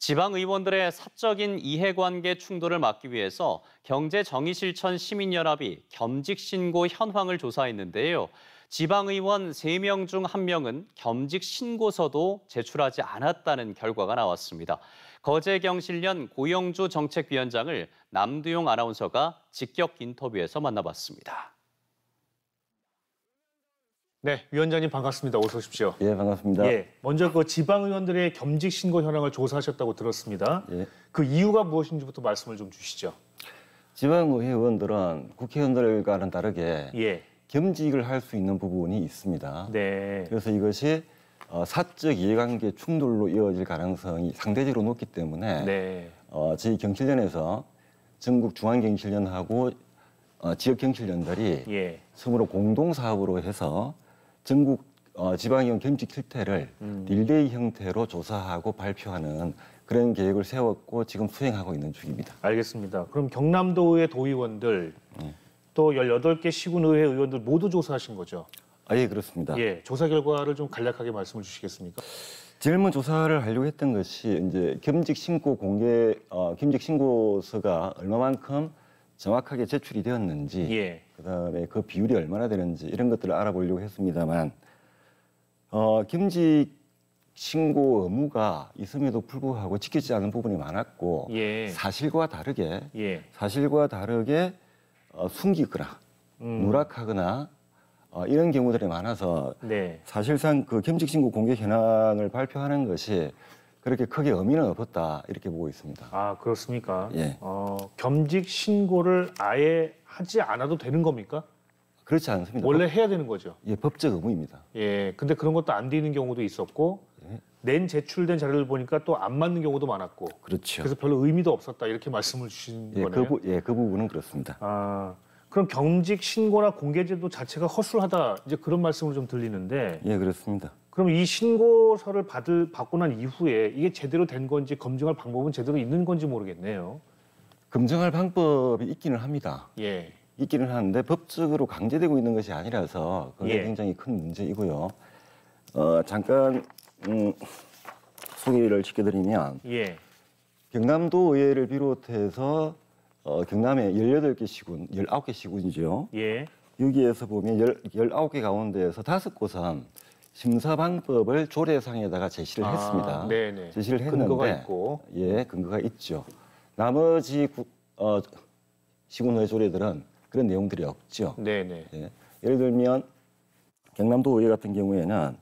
지방의원들의 사적인 이해관계 충돌을 막기 위해서 경제정의실천 시민연합이 겸직신고 현황을 조사했는데요. 지방의원 3명 중 1명은 겸직신고서도 제출하지 않았다는 결과가 나왔습니다. 거제경실련 고영주 정책위원장을 남두용 아나운서가 직격 인터뷰에서 만나봤습니다. 네, 위원장님 반갑습니다. 어서 오십시오. 예, 반갑습니다. 예, 먼저 그 지방의원들의 겸직 신고 현황을 조사하셨다고 들었습니다. 예. 그 이유가 무엇인지부터 말씀을 좀 주시죠. 지방의회 의원들은 국회의원들과는 다르게 예, 겸직을 할 수 있는 부분이 있습니다. 네, 그래서 이것이 사적 이해관계 충돌로 이어질 가능성이 상대적으로 높기 때문에 네, 저희 경실련에서 전국 중앙경실련하고 지역경실련들이 예, 처음으로 공동사업으로 해서 전국 지방의원 겸직 실태를 릴레이 형태로 조사하고 발표하는 그런 계획을 세웠고 지금 수행하고 있는 중입니다. 알겠습니다. 그럼 경남도의 도의원들 또 18개 시군의회 의원들 모두 조사하신 거죠? 예, 그렇습니다. 예, 조사 결과를 좀 간략하게 말씀을 주시겠습니까? 제일 먼저 조사를 하려고 했던 것이 이제 겸직 신고 공개 겸직 신고서가 얼마만큼 정확하게 제출이 되었는지, 예, 그다음에 그 비율이 얼마나 되는지 이런 것들을 알아보려고 했습니다만, 겸직 신고 의무가 있음에도 불구하고 지켜지지 않은 부분이 많았고, 예, 사실과 다르게 예, 숨기거나 누락하거나 이런 경우들이 많아서 네, 사실상 그 겸직 신고 공개 현황을 발표하는 것이 그렇게 크게 의미는 없었다 이렇게 보고 있습니다. 아 그렇습니까? 예. 겸직 신고를 아예 하지 않아도 되는 겁니까? 그렇지 않습니다. 원래 해야 되는 거죠. 예, 법적 의무입니다. 예, 근데 그런 것도 안 되는 경우도 있었고 예. 낸 제출된 자료를 보니까 또 안 맞는 경우도 많았고 그렇죠. 그래서 별로 의미도 없었다 이렇게 말씀을 주신 예, 거네요. 그 부분은 그렇습니다. 아, 그럼 겸직 신고나 공개제도 자체가 허술하다 이제 그런 말씀으로 좀 들리는데 예, 그렇습니다. 그럼 이 신고서를 받고 난 이후에 이게 제대로 된 건지 검증할 방법은 제대로 있는 건지 모르겠네요. 검증할 방법이 있기는 합니다. 예, 있기는 하는데 법적으로 강제되고 있는 것이 아니라서 그게 예. 굉장히 큰 문제이고요. 잠깐 소개를 시켜드리면 예, 경남도 의회를 비롯해서 경남의 18개 시군, 19개 시군이죠. 예, 여기에서 보면 19개 가운데에서 5곳은 심사 방법을 조례상에다가 제시를 했습니다. 네네. 제시를 했는데 근거가 있고. 예, 근거가 있죠. 나머지 시군의회 조례들은 그런 내용들이 없죠. 네네. 예. 예를 들면 경남도 의회 같은 경우에는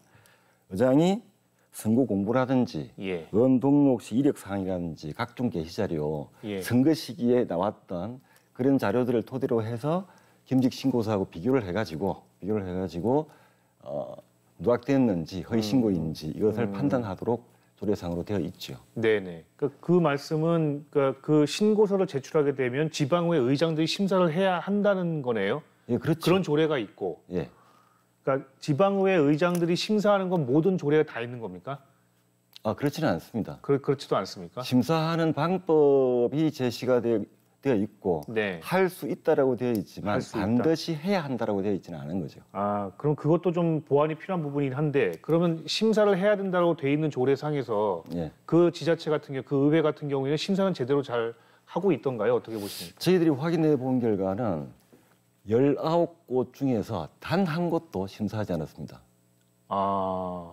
의장이 선거 공보라든지 예, 의원 등록 시 이력 사항이라든지 각종 게시 자료, 예. 선거 시기에 나왔던 그런 자료들을 토대로 해서 겸직 신고서하고 비교를 해가지고 누락됐는지 허위 신고인지 이것을 판단하도록 조례상으로 되어 있죠. 네네. 그 말씀은 그 신고서를 제출하게 되면 지방의회 의장들이 심사를 해야 한다는 거네요. 예, 그렇죠. 그런 조례가 있고. 예, 그러니까 지방의회 의장들이 심사하는 건 모든 조례가 다 있는 겁니까? 그렇지는 않습니다. 그렇지도 않습니까? 심사하는 방법이 제시가 되어 있고 네. 할 수 있다라고 되어 있지만 할수 있다. 반드시 해야 한다라고 되어 있지는 않은 거죠. 아, 그럼 그것도 좀 보완이 필요한 부분이긴 한데 그러면 심사를 해야 된다고 돼 있는 조례상에서 예. 그 지자체 같은 경우, 그 의회 같은 경우에는 심사는 제대로 잘 하고 있던가요? 어떻게 보십니까? 저희들이 확인해 본 결과는 19곳 중에서 단 한 곳도 심사하지 않았습니다. 아,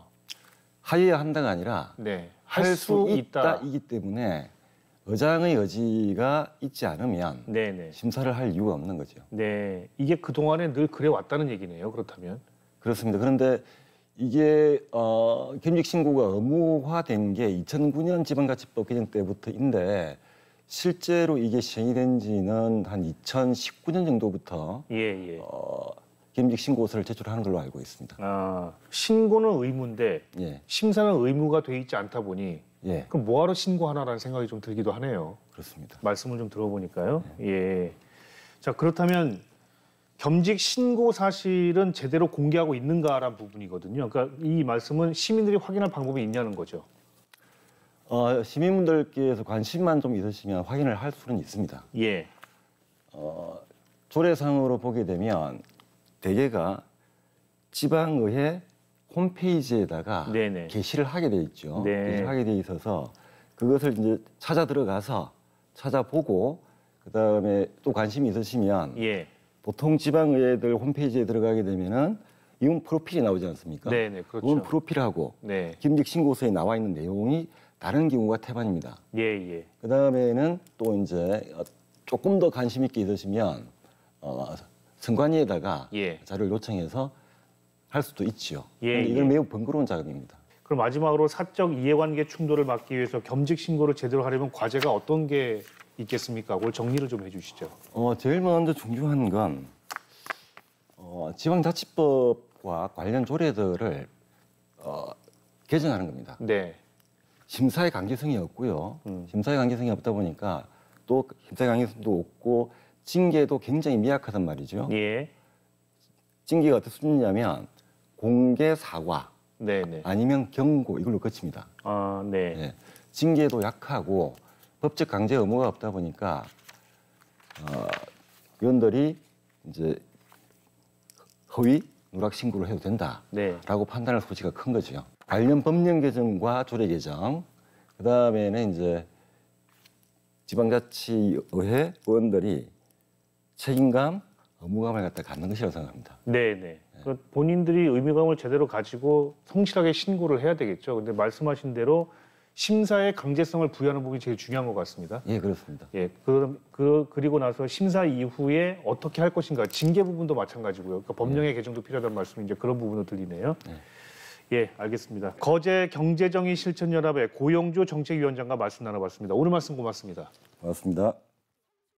하여야 한다가 아니라 네. 할 수 있다이기 때문에 의장의 의지가 있지 않으면 네네. 심사를 할 이유가 없는 거죠. 네, 이게 그동안에 늘 그래 왔다는 얘기네요. 그렇다면. 그렇습니다. 그런데 이게 겸직 신고가 의무화된 게 2009년 지방자치법 개정 때부터인데 실제로 이게 시행이 된 지는 한 2019년 정도부터 예, 예. 겸직 신고서를 제출하는 걸로 알고 있습니다. 아, 신고는 의무인데 예, 심사는 의무가 돼 있지 않다 보니 예, 그럼 뭐하러 신고하나라는 생각이 좀 들기도 하네요. 그렇습니다. 말씀을 좀 들어보니까요. 예. 자, 그렇다면 겸직 신고 사실은 제대로 공개하고 있는가라는 부분이거든요. 그러니까 이 말씀은 시민들이 확인할 방법이 있냐는 거죠. 시민분들께서 관심만 좀 있으시면 확인을 할 수는 있습니다. 예. 조례상으로 보게 되면 대개가 지방의회 홈페이지에다가 네네. 게시를 하게 돼 있죠. 네. 게시를 하게 돼 있어서 그것을 이제 찾아보고 그다음에 또 관심이 있으시면 예. 보통 지방의회들 홈페이지에 들어가게 되면은 이분 프로필이 나오지 않습니까? 네네 그렇죠. 이분 프로필하고 네. 겸직 신고서에 나와 있는 내용이 다른 경우가 태반입니다. 예. 그다음에는 또 이제 조금 더 관심 있게 있으시면 선관위에다가 예. 자료를 요청해서 할 수도 있지요. 예, 근데 이건 예. 매우 번거로운 작업입니다. 그럼 마지막으로 사적 이해관계 충돌을 막기 위해서 겸직 신고를 제대로 하려면 과제가 어떤 게 있겠습니까? 그걸 정리를 좀 해주시죠. 제일 먼저 중요한 건 지방자치법과 관련 조례들을 개정하는 겁니다. 네. 심사의 강제성이 없고요. 심사의 강제성이 없다 보니까 또 심사의 강제성도 없고 징계도 굉장히 미약하단 말이죠. 예. 징계가 어떤 수준이냐면 공개 사과 네네. 아니면 경고 이걸로 끝입니다. 아, 네. 예. 징계도 약하고 법적 강제 의무가 없다 보니까 의원들이 이제 허위 누락 신고를 해도 된다라고 네. 판단할 소지가 큰 거죠. 관련 법령 개정과 조례 개정, 그 다음에는 이제 지방자치의회 의원들이 책임감, 의무감을 갖다 갖는 것이라고 생각합니다. 네네. 그 본인들이 의무감을 제대로 가지고 성실하게 신고를 해야 되겠죠. 근데 말씀하신 대로 심사의 강제성을 부여하는 부분이 제일 중요한 것 같습니다. 예, 그렇습니다. 예, 그리고 나서 심사 이후에 어떻게 할 것인가, 징계 부분도 마찬가지고요. 그러니까 법령의 개정도 필요하다는 말씀이 이제 그런 부분으로 들리네요. 예, 알겠습니다. 거제 경제정의 실천연합의 고영주 정책위원장과 말씀 나눠봤습니다. 오늘 말씀 고맙습니다. 고맙습니다.